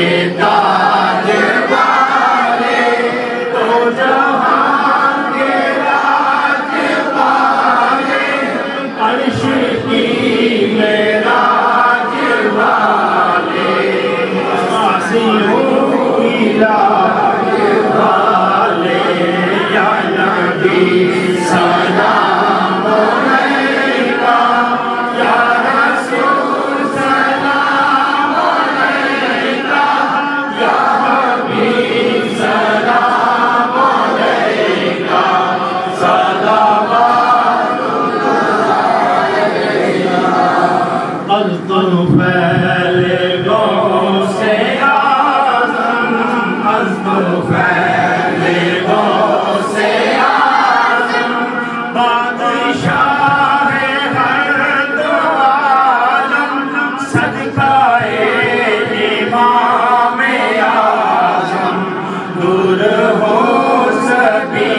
के ताज वाले, तो जहां के राज वाले, अर्श की मेराज वाले, आसियों की लाज वाले, या नबी सलाम अलैका, या रसूल सलाम अलैका, या हबीब सलाम अलैका, सलावतुल्लाह अलैका। अज़्दुर फैले गौसे आज़म, अज़्दुर फैले गौसे आज़म, बादशाह हर दो आलम, सदकाए इमाम आज़म, दूर हो सभी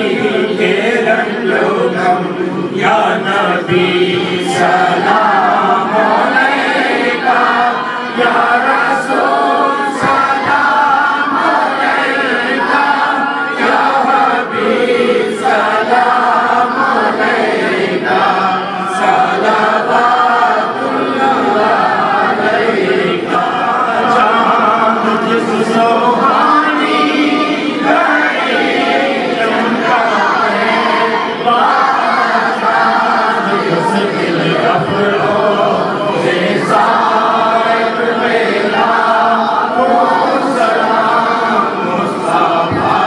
के रंजो गम, या नबी सलाम अलैका, या रसूल सलाम अलैका, या हबीब सलाम अलैका, सलावतुल्लाह अलैका। चाँद जिस सुहानी घड़ी चमका है, बादशाह जिस दिल अफरोज़े साहिब मेरा, हो सलाम मुस्तफा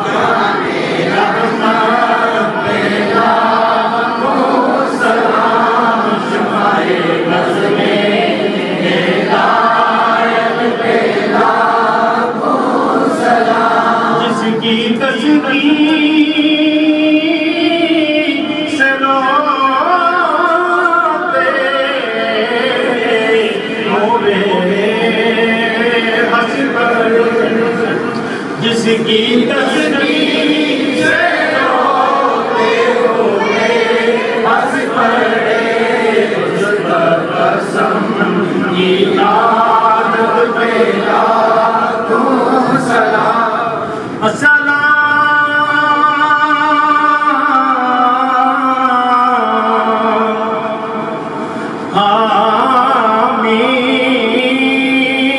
जाने रहमत मेरा, हो सलाम शुमाए बज़ में हिदायत मेरा, हो सलाम जिसकी तस्वीर से रोते मोरे हंस पर, जिसकी तस्वीर से रोते हुए हंस पड़े, उस पर कसम की आदत मेरा, तू सलाम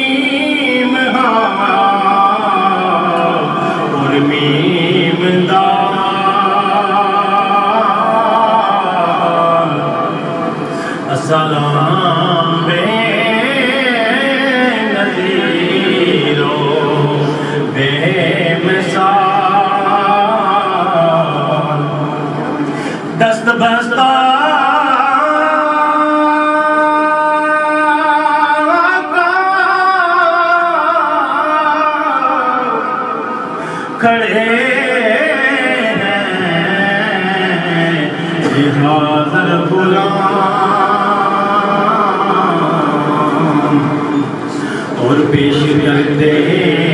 आमीन और मीम दाल, अस्सलाम बेनज़ीरो बेमिसाल, दस्त बस्ता खड़े हैं हाज़िर गुलाम, और पेश करते हैं